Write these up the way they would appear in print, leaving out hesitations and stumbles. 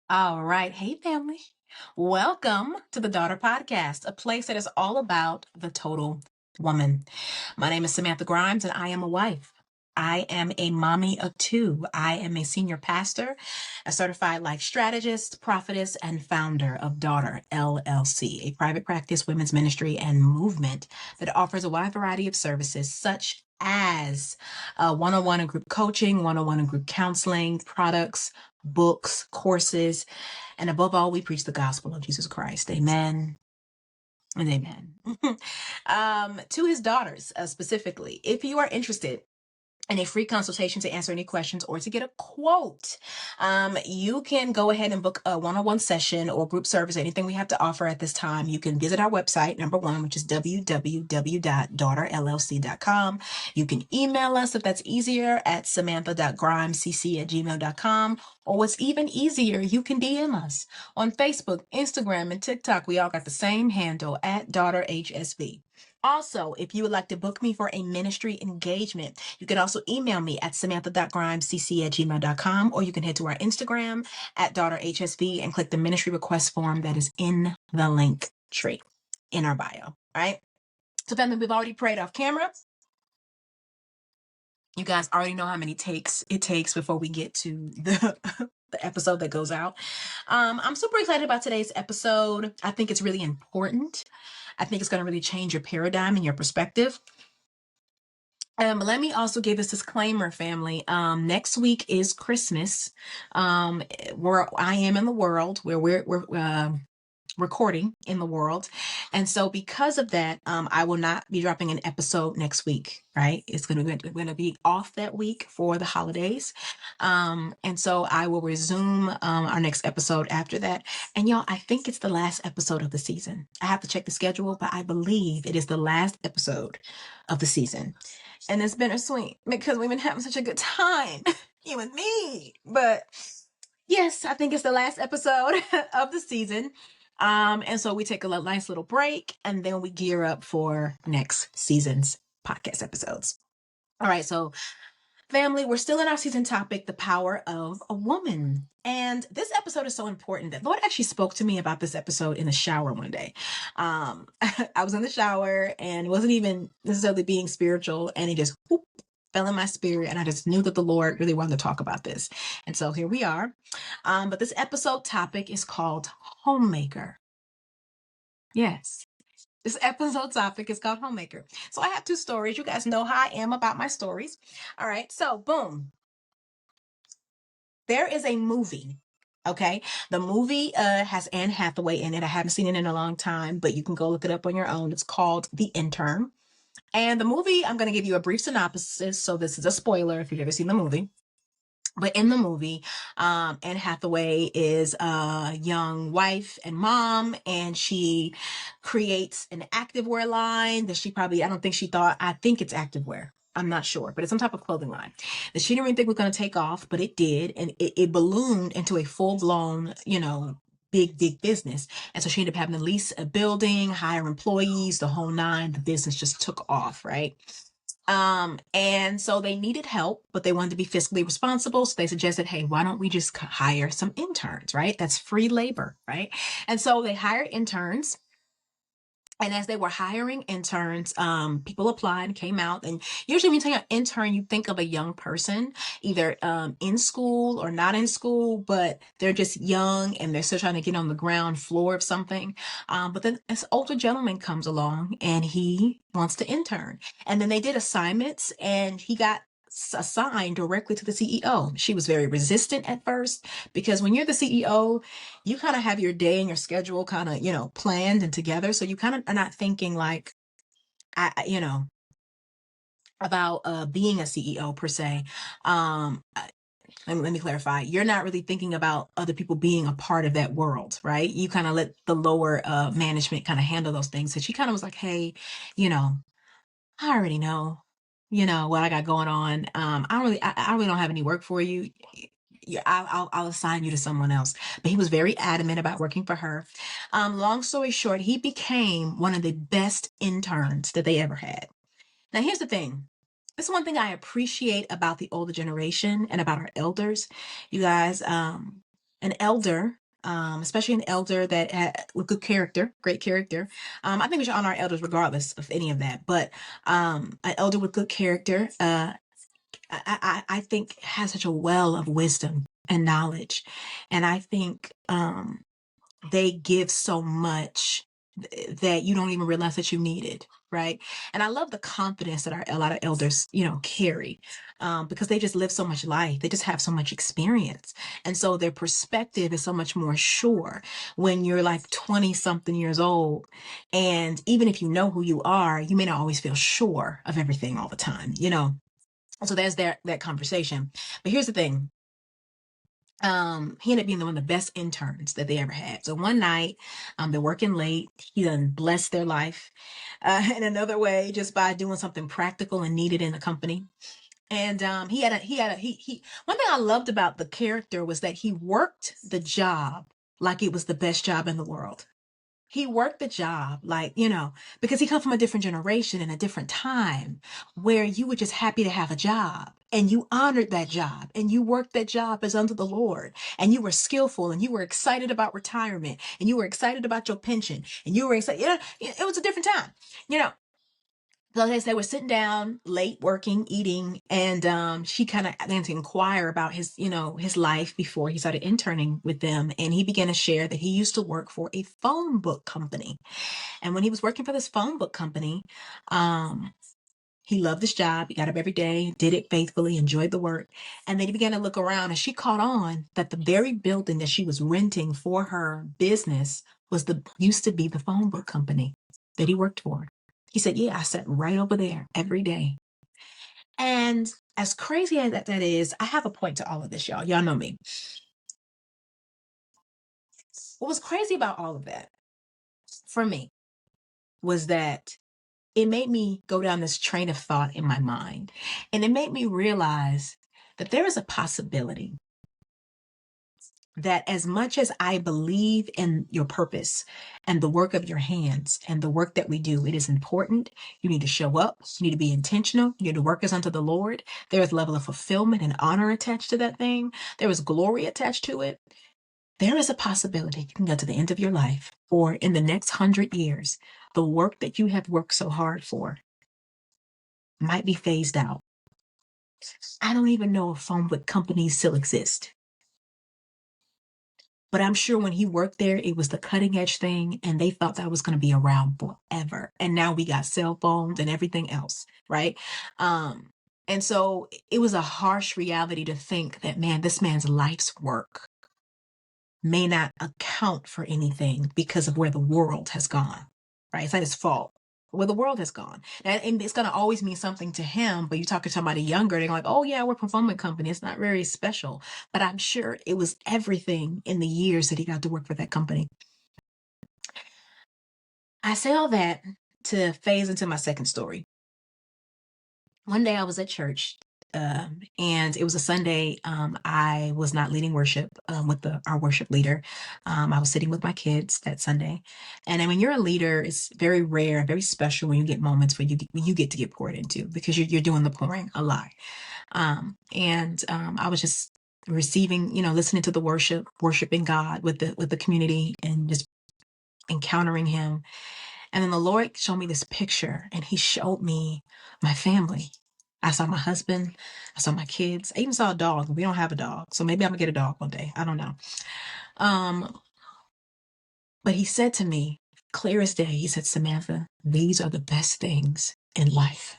All right. Hey, family. Welcome to the Daughter Podcast, a place that is all about the total woman. My name is Samantha Grimes, and I am a wife. I am a mommy of two. I am a senior pastor, a certified life strategist, prophetess, and founder of Daughter LLC, a private practice women's ministry and movement that offers a wide variety of services such as one-on-one and group coaching, one-on-one and group counseling, products, books, courses, and above all, we preach the gospel of Jesus Christ. Amen and amen. To his daughters, specifically, if you are interested and a free consultation to answer any questions or to get a quote, you can go ahead and book a one-on-one session or group service, anything we have to offer at this time. You can visit our website, number one, which is www.daughterllc.com. You can email us if that's easier at samantha.grimecc@gmail.com. Or what's even easier, you can DM us on Facebook, Instagram, and TikTok. We all got the same handle at DaughterHSB. Also, if you would like to book me for a ministry engagement, you can also email me at samantha.grimecc@gmail.com, or you can head to our Instagram at DaughterHSB and click the ministry request form that is in the link tree in our bio. All right. So, family, we've already prayed off camera. You guys already know how many takes it takes before we get to the episode that goes out. I'm super excited about today's episode. I think it's really important. I think it's going to really change your paradigm and your perspective. Let me also give this disclaimer, family. Next week is Christmas. Where I am in the world, where we're recording in the world. And so because of that, I will not be dropping an episode next week, right? We're going to be off that week for the holidays. And so I will resume our next episode after that. And y'all, I think it's the last episode of the season. I have to check the schedule, but I believe it is the last episode of the season. And it's bittersweet because we've been having such a good time, you and me. But yes, I think it's the last episode of the season. And so we take a nice little break and then we gear up for next season's podcast episodes. All right. So family, we're still in our season topic, the power of a woman. And this episode is so important that Lord actually spoke to me about this episode in the shower one day. I was in the shower and it wasn't even necessarily being spiritual, and it just fell in my spirit, and I just knew that the Lord really wanted to talk about this. And so here we are. But this episode topic is called HomeMaker. Yes. This episode topic is called HomeMaker. So I have two stories. You guys know how I am about my stories. All right. So boom. There is a movie. Okay. The movie has Anne Hathaway in it. I haven't seen it in a long time, but you can go look it up on your own. It's called The Intern. And the movie, I'm going to give you a brief synopsis. So this is a spoiler if you've ever seen the movie. But in the movie, Anne Hathaway is a young wife and mom, and she creates an activewear line that I think it's activewear. I'm not sure, but it's some type of clothing line that she didn't even think was going to take off, but it did. And it ballooned into a full blown, big business. And so she ended up having to lease a building, hire employees, the whole nine. The business just took off, right? And so they needed help, but they wanted to be fiscally responsible. So they suggested, hey, why don't we just hire some interns, right? That's free labor, right? And so they hired interns. And as they were hiring interns, people applied and came out. And usually when you think of intern, you think of a young person, either in school or not in school, but they're just young and they're still trying to get on the ground floor of something. But then this older gentleman comes along and he wants to intern. And then they did assignments and he got assigned directly to the CEO. She was very resistant at first because when you're the CEO, you kind of have your day and your schedule kind of, planned and together. So you kind of are not thinking like, about being a CEO per se. Let me clarify. You're not really thinking about other people being a part of that world, right? You kind of let the lower management kind of handle those things. So she kind of was like, hey, I already know, what I got going on. I really don't have any work for you. I'll assign you to someone else. But he was very adamant about working for her. Long story short, he became one of the best interns that they ever had. Now, here's the thing. This is one thing I appreciate about the older generation and about our elders. You guys, an elder, especially an elder that with good character, great character. I think we should honor our elders regardless of any of that. But an elder with good character, I think has such a well of wisdom and knowledge, and I think they give so much that you don't even realize that you need it, right? And I love the confidence that a lot of elders, carry, because they just live so much life. They just have so much experience. And so their perspective is so much more sure when you're like 20 something years old. And even if you know who you are, you may not always feel sure of everything all the time, So there's that conversation. But here's the thing. He ended up being one of the best interns that they ever had. So one night, they're working late. He done blessed their life in another way just by doing something practical and needed in the company. And he one thing I loved about the character was that he worked the job like it was the best job in the world. He worked the job like, because he come from a different generation and a different time where you were just happy to have a job and you honored that job and you worked that job as unto the Lord and you were skillful and you were excited about retirement and you were excited about your pension and you were excited. It was a different time, you know. So they were sitting down late working, eating, and she kind of began to inquire about his life before he started interning with them. And he began to share that he used to work for a phone book company. And when he was working for this phone book company, he loved his job. He got up every day, did it faithfully, enjoyed the work. And then he began to look around and she caught on that the very building that she was renting for her business used to be the phone book company that he worked for. He said, yeah, I sat right over there every day. And as crazy as that is, I have a point to all of this, y'all. Y'all know me. What was crazy about all of that for me was that it made me go down this train of thought in my mind. And it made me realize that there is a possibility that as much as I believe in your purpose and the work of your hands and the work that we do, it is important. You need to show up. You need to be intentional. You need to work as unto the Lord. There is a level of fulfillment and honor attached to that thing. There is glory attached to it. There is a possibility you can get to the end of your life or in the next 100 years, the work that you have worked so hard for might be phased out. I don't even know if phone book companies still exist. But I'm sure when he worked there, it was the cutting edge thing, and they thought that was going to be around forever. And now we got cell phones and everything else, right? And so it was a harsh reality to think that, man, this man's life's work may not account for anything because of where the world has gone, right? It's not his fault. Where the world has gone. And it's going to always mean something to him, but you talk to somebody younger, they're like, oh yeah, we're a performance company. It's not very special. But I'm sure it was everything in the years that he got to work for that company. I say all that to phase into my second story. One day I was at church, and it was a Sunday. I was not leading worship with our worship leader. I was sitting with my kids that Sunday. And then when you're a leader, it's very rare, very special when you get moments where you get to get poured into because you're doing the pouring a lot. I was just receiving, listening to the worshiping God with the community and just encountering him. And then the Lord showed me this picture and he showed me my family. I saw my husband. I saw my kids. I even saw a dog. We don't have a dog. So maybe I'm gonna get a dog one day. I don't know. But he said to me, clear as day, he said, Samantha, these are the best things in life.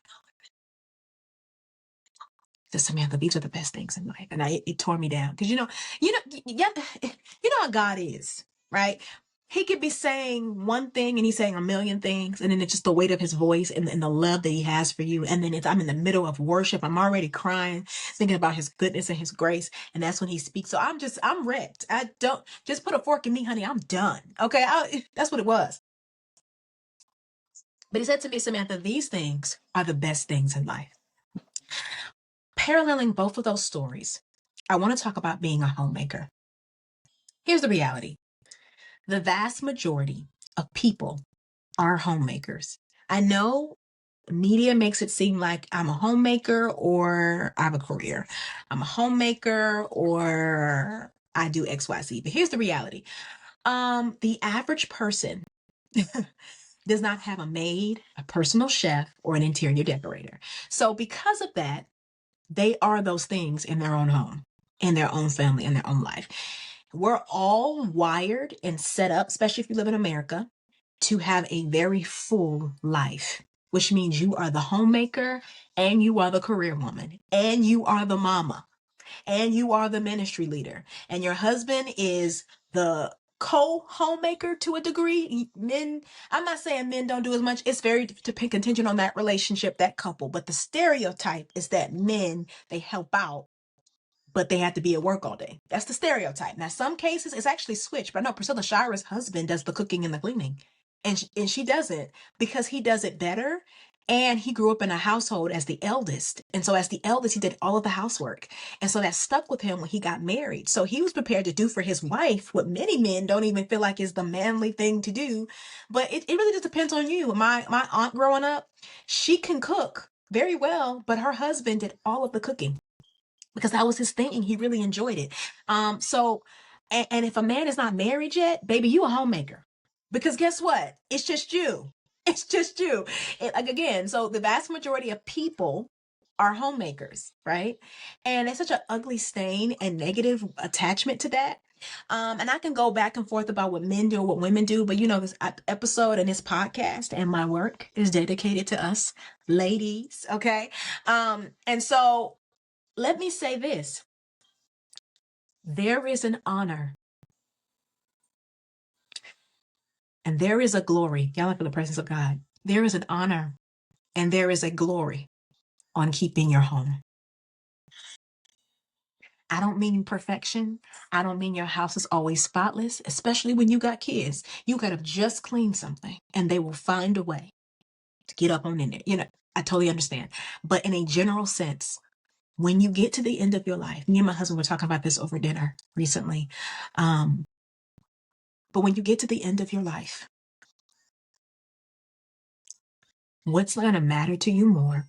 He said, Samantha, these are the best things in life. And it tore me down. Because yeah, you know how God is, right? He could be saying one thing and he's saying a million things. And then it's just the weight of his voice and the love that he has for you. And then I'm in the middle of worship. I'm already crying, thinking about his goodness and his grace. And that's when he speaks. So I'm wrecked. I don't just put a fork in me, honey. I'm done. Okay. That's what it was. But he said to me, Samantha, these things are the best things in life. Paralleling both of those stories, I want to talk about being a homemaker. Here's the reality. The vast majority of people are homemakers. I know media makes it seem like I'm a homemaker or I have a career. I'm a homemaker or I do XYZ. But here's the reality. The average person does not have a maid, a personal chef, or an interior decorator. So because of that, they are those things in their own home, in their own family, in their own life. We're all wired and set up, especially if you live in America, to have a very full life, which means you are the homemaker and you are the career woman and you are the mama and you are the ministry leader and your husband is the co-homemaker to a degree. Men, I'm not saying men don't do as much. It's very contingent on that relationship, that couple. But the stereotype is that men, they help out, but they have to be at work all day. That's the stereotype. Now, some cases it's actually switched, but I know Priscilla Shira's husband does the cooking and the cleaning, and she doesn't because he does it better. And he grew up in a household as the eldest. And so as the eldest, he did all of the housework. And so that stuck with him when he got married. So he was prepared to do for his wife what many men don't even feel like is the manly thing to do. But it really just depends on you. My aunt growing up, she can cook very well, but her husband did all of the cooking because that was his thing. He really enjoyed it. And if a man is not married yet, baby, you a homemaker. Because guess what? It's just you. It's just you. Like again, so the vast majority of people are homemakers, right? And it's such an ugly stain and negative attachment to that. And I can go back and forth about what men do, what women do, but this episode and this podcast and my work is dedicated to us ladies, okay? And so let me say this. There is an honor and there is a glory. Y'all for the presence of God. There is an honor and there is a glory on keeping your home. I don't mean perfection. I don't mean your house is always spotless, especially when you got kids. You got to just clean something and they will find a way to get up on in there. I totally understand. But in a general sense, when you get to the end of your life, me and my husband were talking about this over dinner recently. But when you get to the end of your life, what's going to matter to you more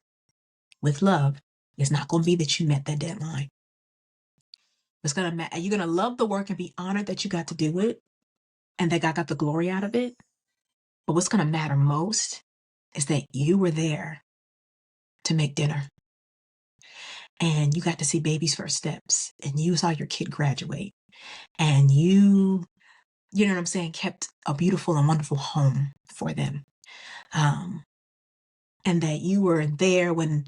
with love is not going to be that you met that deadline. It's going to matter. You're going to love the work and be honored that you got to do it and that God got the glory out of it. But what's going to matter most is that you were there to make dinner and you got to see baby's first steps and you saw your kid graduate and you know what I'm saying, kept a beautiful and wonderful home for them. And that you were there when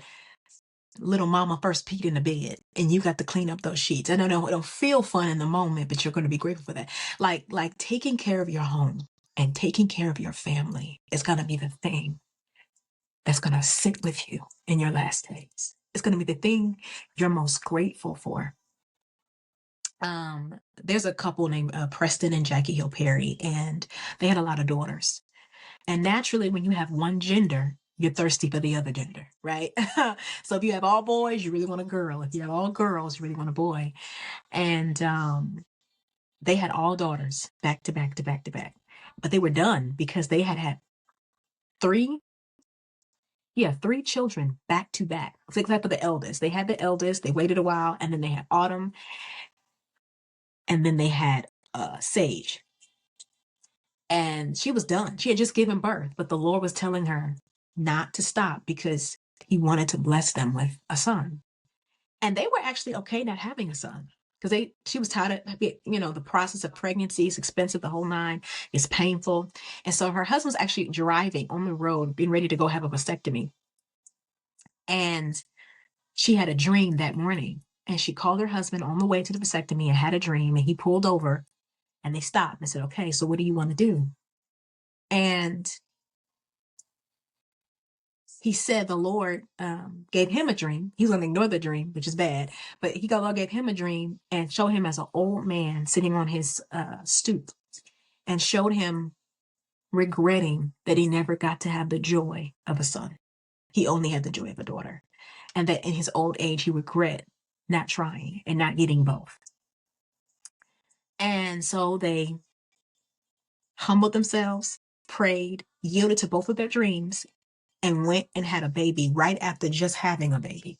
little mama first peed in the bed and you got to clean up those sheets. I don't know, it'll feel fun in the moment, but you're going to be grateful for that. Like taking care of your home and taking care of your family is going to be the thing that's going to sit with you in your last days. It's going to be the thing you're most grateful for. There's a couple named Preston and Jackie Hill Perry, and they had a lot of daughters. And naturally, when you have one gender, you're thirsty for the other gender, right? So if you have all boys, you really want a girl. If you have all girls, you really want a boy. And they had all daughters back to back to back to back. But they were done because they had three children back to back, except for the eldest. They had the eldest, they waited a while, and then they had Autumn, and then they had Sage. And she was done. She had just given birth, but the Lord was telling her not to stop because he wanted to bless them with a son. And they were actually okay not having a son because she was tired of, the process of pregnancy is expensive, the whole nine is painful. And so her husband's actually driving on the road, being ready to go have a vasectomy. And she had a dream that morning and she called her husband on the way to the vasectomy and had a dream, and he pulled over and they stopped and said, okay, so what do you want to do? And he said the Lord gave him a dream. He's going to ignore the dream, which is bad. But God gave him a dream and showed him as an old man sitting on his stoop and showed him regretting that he never got to have the joy of a son. He only had the joy of a daughter. And that in his old age, he regret not trying and not getting both. And so they humbled themselves, prayed, yielded to both of their dreams, and went and had a baby right after just having a baby.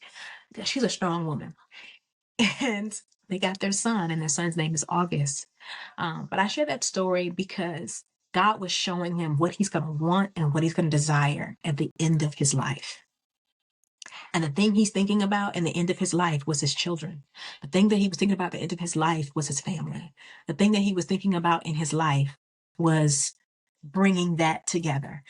She's a strong woman. And they got their son, and their son's name is August. But I share that story because God was showing him what he's going to want and what he's going to desire at the end of his life. And the thing he's thinking about in the end of his life was his children. The thing that he was thinking about at the end of his life was his family. The thing that he was thinking about in his life was bringing that together.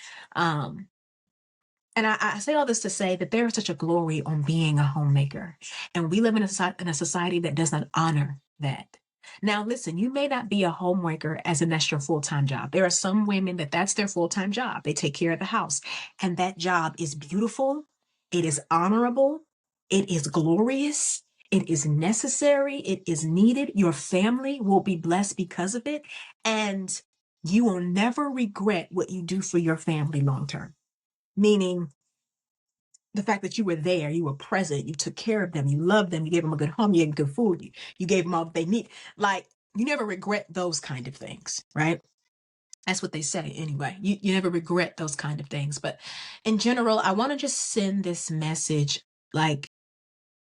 And I say all this to say that there is such a glory on being a homemaker. And we live in a society that does not honor that. Now, listen, you may not be a homemaker as in that's your full-time job. There are some women that's their full-time job. They take care of the house. And that job is beautiful. It is honorable. It is glorious. It is necessary. It is needed. Your family will be blessed because of it. And you will never regret what you do for your family long-term. Meaning the fact that you were there, you were present, you took care of them, you loved them, you gave them a good home, you gave them good food, you gave them all that they need. Like, you never regret those kind of things, right? That's what they say anyway. You never regret those kind of things. But in general, I want to just send this message, like,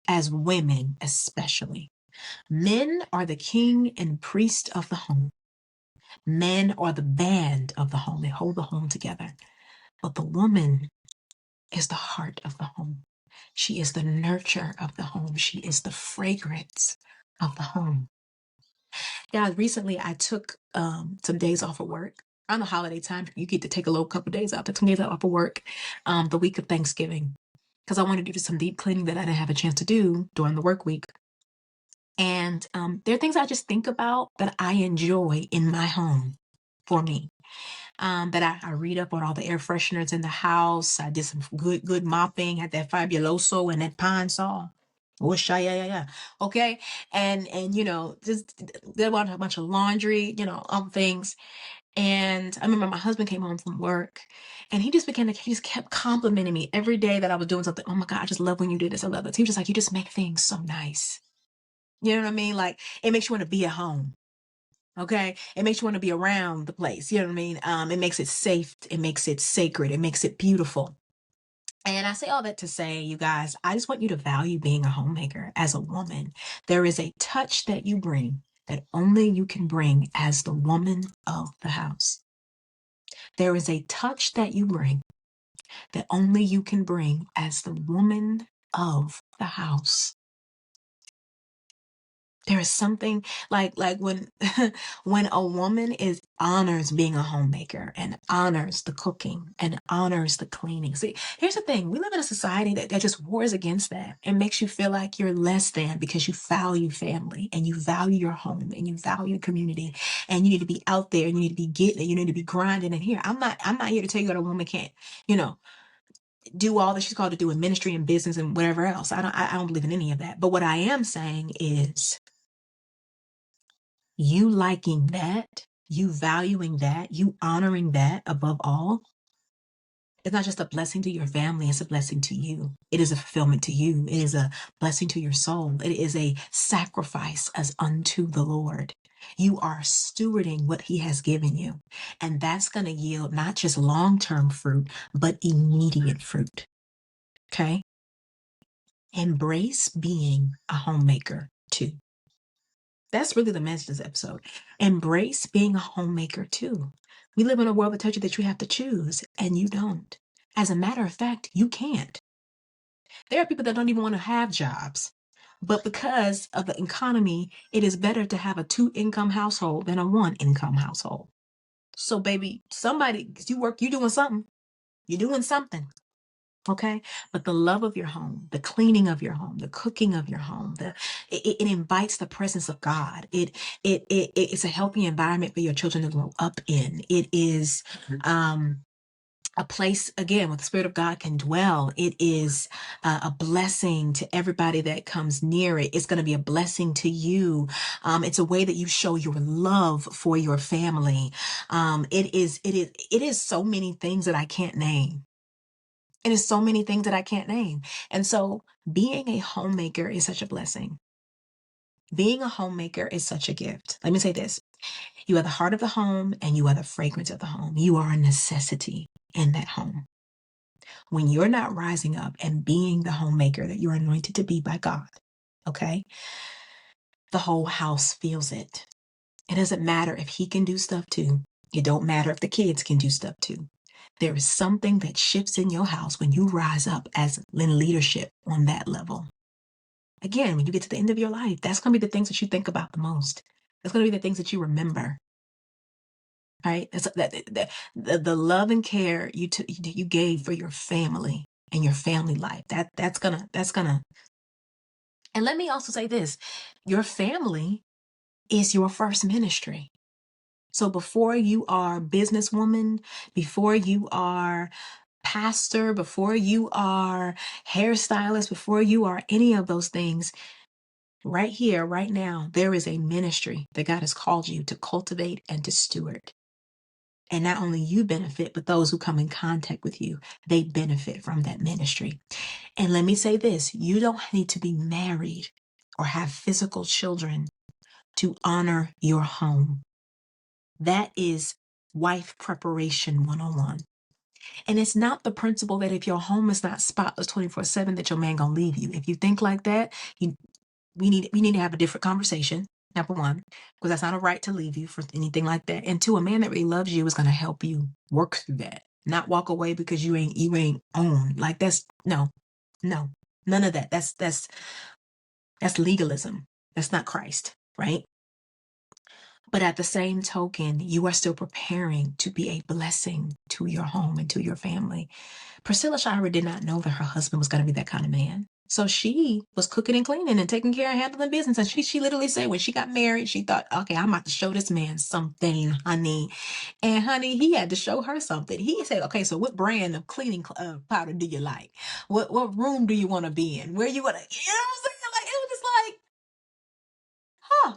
as women especially. Men are the king and priest of the home. Men are the band of the home. They hold the home together. But the woman is the heart of the home. She is the nurture of the home. She is the fragrance of the home. Yeah, recently I took some days off of work. Around the holiday time, you get to take a little couple of days out. Took some days off of work the week of Thanksgiving because I wanted to do some deep cleaning that I didn't have a chance to do during the work week. And there are things I just think about that I enjoy in my home for me. That I read up on all the air fresheners in the house. I did some good mopping, had that Fabuloso and that Pine Sol. Whoosh, yeah. Okay. And just did a bunch of laundry, things. And I remember my husband came home from work and he just kept complimenting me every day that I was doing something. Oh my God, I just love when you do this. I love this. He was just like, you just make things so nice. You know what I mean? Like, it makes you want to be at home. Okay. It makes you want to be around the place. You know what I mean? It makes it safe. It makes it sacred. It makes it beautiful. And I say all that to say, you guys, I just want you to value being a homemaker as a woman. There is a touch that you bring that only you can bring as the woman of the house. There is a touch that you bring that only you can bring as the woman of the house. There is something like when when a woman honors being a homemaker and honors the cooking and honors the cleaning. See, here's the thing. We live in a society that just wars against that and makes you feel like you're less than because you value family and you value your home and you value community and you need to be out there and you need to be getting it. You need to be grinding in here. I'm not here to tell you that a woman can't, do all that she's called to do in ministry and business and whatever else. I don't believe in any of that. But what I am saying is, you liking that, you valuing that, you honoring that above all, it's not just a blessing to your family, it's a blessing to you. It is a fulfillment to you. It is a blessing to your soul. It is a sacrifice as unto the Lord. You are stewarding what he has given you. And that's going to yield not just long-term fruit, but immediate fruit. Okay? Embrace being a homemaker too. That's really the message of this episode. Embrace being a homemaker too. We live in a world that tells you that you have to choose, and you don't. As a matter of fact, you can't. There are people that don't even want to have jobs. But because of the economy, it is better to have a 2-income household than a 1-income household. So, baby, you're doing something. You're doing something. Okay. But the love of your home, the cleaning of your home, the cooking of your home, it invites the presence of God. It's a healthy environment for your children to grow up in. It is a place, again, where the Spirit of God can dwell. It is a blessing to everybody that comes near it. It's going to be a blessing to you. It's a way that you show your love for your family. It is so many things that I can't name. It is so many things that I can't name. And so being a homemaker is such a blessing. Being a homemaker is such a gift. Let me say this. You are the heart of the home and you are the fragrance of the home. You are a necessity in that home. When you're not rising up and being the homemaker that you're anointed to be by God, okay? the whole house feels it. It doesn't matter if he can do stuff too. It don't matter if the kids can do stuff too. There is something that shifts in your house when you rise up as in leadership on that level. Again, when you get to the end of your life, that's going to be the things that you think about the most. That's going to be the things that you remember. Right? The love and care you gave for your family and your family life. That's gonna. And let me also say this: your family is your first ministry. So before you are businesswoman, before you are pastor, before you are hairstylist, before you are any of those things, right here, right now, there is a ministry that God has called you to cultivate and to steward. And not only you benefit, but those who come in contact with you, they benefit from that ministry. And let me say this, you don't need to be married or have physical children to honor your home. That is wife preparation 101. And it's not the principle that if your home is not spotless 24/7 that your man gonna leave you. If you think like that, we need to have a different conversation. Number one, because that's not a right to leave you for anything like that. And two, a man that really loves you is gonna help you work through that. Not walk away because you ain't owned. Like that's no, none of that. That's legalism. That's not Christ, right? But at the same token, you are still preparing to be a blessing to your home and to your family. Priscilla Shirer did not know that her husband was going to be that kind of man. So she was cooking and cleaning and taking care and handling business. And she literally said when she got married, she thought, okay, I'm about to show this man something, honey. And honey, he had to show her something. He said, okay, so what brand of cleaning powder do you like? What room do you want to be in? Where you want to, you know what I'm saying? Like, it was just like, huh.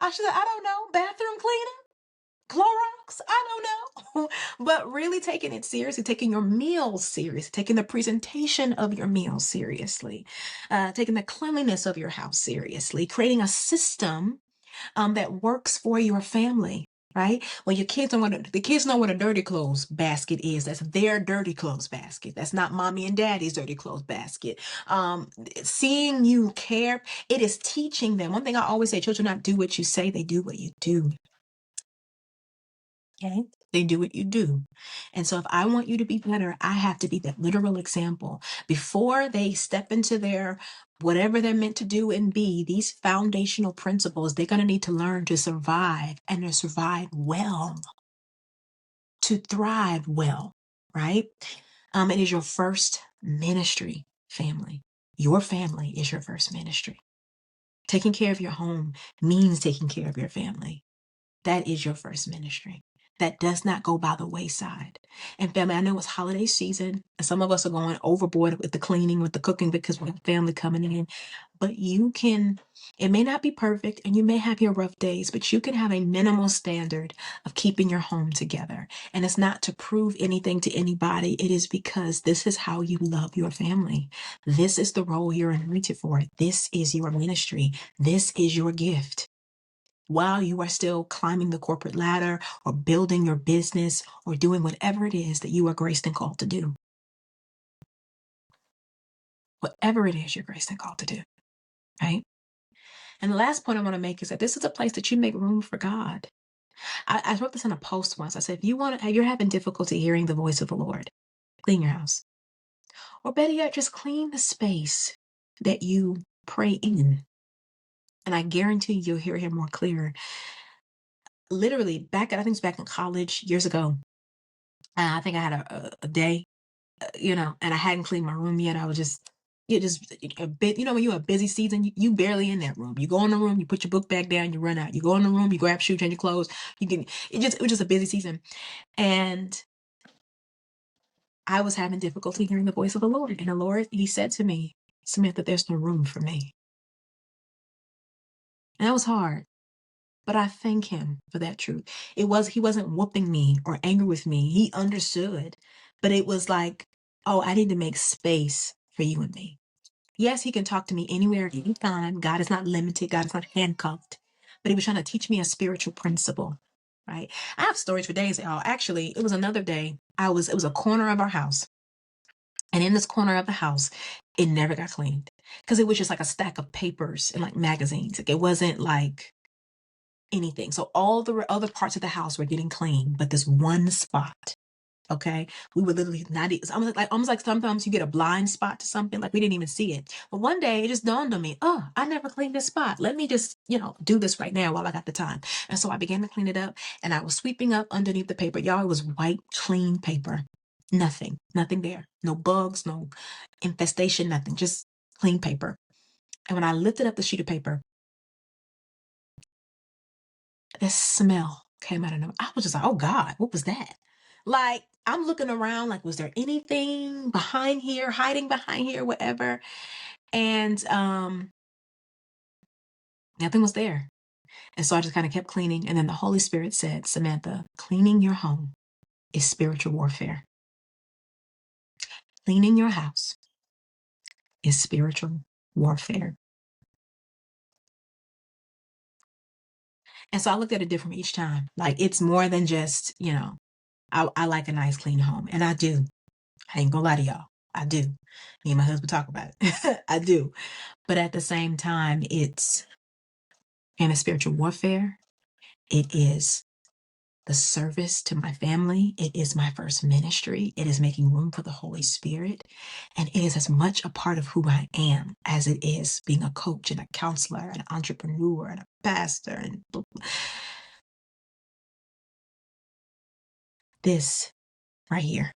I don't know, bathroom cleaning? Clorox? I don't know. But really taking it seriously, taking your meals seriously, taking the presentation of your meals seriously, taking the cleanliness of your house seriously, creating a system that works for your family. Right? When your kids don't want to, the kids know what a dirty clothes basket is. That's their dirty clothes basket. That's not mommy and daddy's dirty clothes basket. Seeing you care, it is teaching them. One thing I always say, children not do what you say, they do what you do. Okay? They do what you do. And so if I want you to be better, I have to be that literal example. Before they step into their whatever they're meant to do and be, these foundational principles, they're going to need to learn to survive and to survive well, to thrive well, right? It is your first ministry, family. Your family is your first ministry. Taking care of your home means taking care of your family. That is your first ministry. That does not go by the wayside. And family, I know it's holiday season, and some of us are going overboard with the cleaning, with the cooking, because we have family coming in. But you can, it may not be perfect, and you may have your rough days, but you can have a minimal standard of keeping your home together. And it's not to prove anything to anybody. It is because this is how you love your family. This is the role you're anointed for. This is your ministry. This is your gift. While you are still climbing the corporate ladder or building your business or doing whatever it is that you are graced and called to do. Whatever it is you're graced and called to do, right? And the last point I want to make is that this is a place that you make room for God. I wrote this in a post once. I said, if you're having difficulty hearing the voice of the Lord, clean your house. Or better yet, just clean the space that you pray in. And I guarantee you'll hear him more clear. Literally, I think it's back in college years ago. I think I had a day, and I hadn't cleaned my room yet. I was just a bit, when you're a busy season, you barely in that room. You go in the room, you put your book back down, you run out. You go in the room, you grab shoes, change your clothes. It was just a busy season. And I was having difficulty hearing the voice of the Lord. And the Lord, he said to me, Samantha, there's no room for me. And that was hard. But I thank him for that truth. He wasn't whooping me or angry with me. He understood. But it was like, oh, I need to make space for you and me. Yes, he can talk to me anywhere at any time. God is not limited. God is not handcuffed. But he was trying to teach me a spiritual principle, right? I have stories for days. Actually, it was another day. It was a corner of our house. And in this corner of the house, it never got cleaned. because it was just like a stack of papers and like magazines. Like, it wasn't like anything. So all the other parts of the house were getting clean, but this one spot. Okay, we were literally not. It's almost like sometimes you get a blind spot to something, like we didn't even see it. But one day it just dawned on me, oh, I never cleaned this spot. Let me just, do this right now while I got the time. And so I began to clean it up, and I was sweeping up underneath the paper. Y'all, it was white, clean paper. Nothing there. No bugs, no infestation, nothing. Just clean paper. And when I lifted up the sheet of paper, this smell came out of nowhere. I was just like, oh God, what was that? Like, I'm looking around, like, was there anything behind here, hiding behind here, whatever? And nothing was there. And so I just kind of kept cleaning. And then the Holy Spirit said, Samantha, cleaning your home is spiritual warfare. Cleaning your house is spiritual warfare. And so I looked at it different each time. Like, it's more than just, I like a nice clean home. And I do. I ain't gonna lie to y'all. I do. Me and my husband talk about it. I do. But at the same time, it's in a spiritual warfare. It is the service to my family. It is my first ministry. It is making room for the Holy Spirit. And it is as much a part of who I am as it is being a coach and a counselor, an entrepreneur and a pastor. And this right here,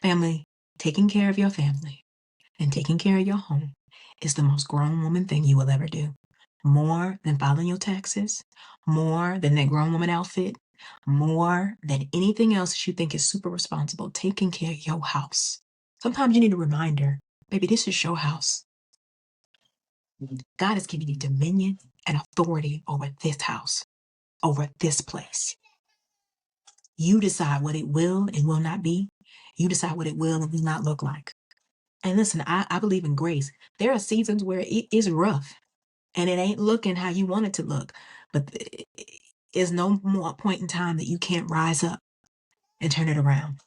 family, taking care of your family and taking care of your home is the most grown woman thing you will ever do. More than filing your taxes, more than that grown woman outfit, more than anything else that you think is super responsible, taking care of your house. Sometimes you need a reminder, baby, this is your house. God has given you dominion and authority over this house, over this place. You decide what it will and will not be. You decide what it will and will not look like. And listen, I believe in grace. There are seasons where it is rough and it ain't looking how you want it to look. But there's no more point in time that you can't rise up and turn it around.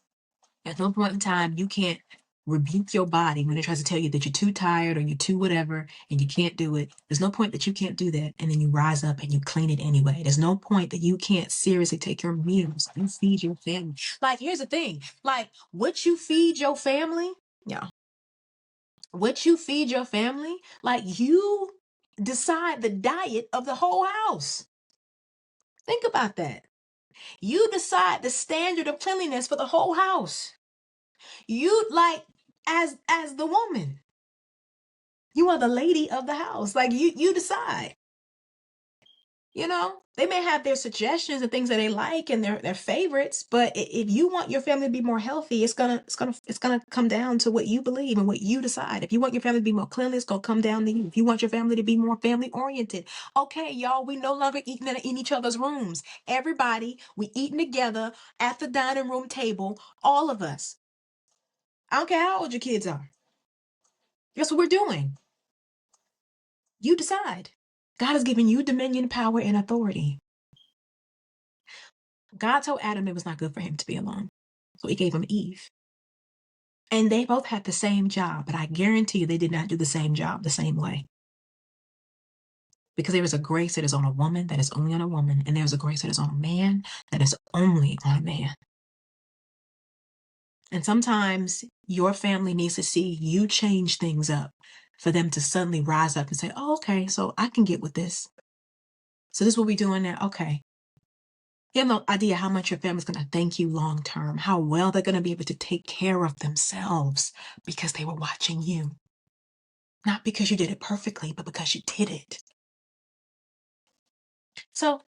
There's no point in time you can't rebuke your body when it tries to tell you that you're too tired or you're too whatever and you can't do it. There's no point that you can't do that and then you rise up and you clean it anyway. There's no point that you can't seriously take your meals and feed your family. Like, here's the thing. Like, what you feed your family, yeah. What you feed your family, like, you decide the diet of the whole house. Think about that. You decide the standard of cleanliness for the whole house. You, like, as the woman, you are the lady of the house. Like, you decide. They may have their suggestions and things that they like and their favorites, but if you want your family to be more healthy, it's gonna come down to what you believe and what you decide. If you want your family to be more cleanly, it's gonna come down to you. If you want your family to be more family oriented, okay, y'all, we no longer eating in each other's rooms. Everybody, we eating together at the dining room table, all of us. I don't care how old your kids are. That's what we're doing. You decide. God has given you dominion, power, and authority. God told Adam it was not good for him to be alone. So he gave him Eve. And they both had the same job, but I guarantee you they did not do the same job the same way. Because there is a grace that is on a woman that is only on a woman, and there's a grace that is on a man that is only on a man. And sometimes your family needs to see you change things up for them to suddenly rise up and say, oh, okay, so I can get with this. So this is what we're doing now. Okay. You have no idea how much your family's going to thank you long term, how well they're going to be able to take care of themselves because they were watching you. Not because you did it perfectly, but because you did it. So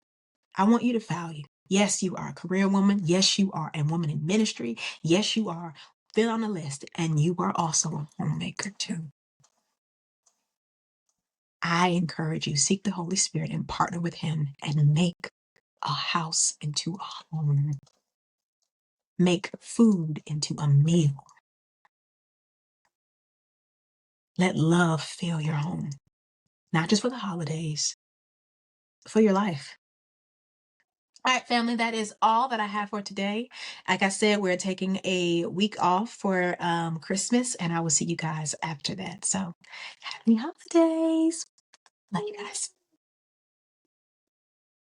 I want you to value. Yes, you are a career woman. Yes, you are a woman in ministry. Yes, you are. Fill on the list. And you are also a homemaker too. I encourage you, seek the Holy Spirit and partner with him and make a house into a home. Make food into a meal. Let love fill your home, not just for the holidays, for your life. All right, family, that is all that I have for today. Like I said, we're taking a week off for Christmas, and I will see you guys after that. So happy holidays. Love you guys.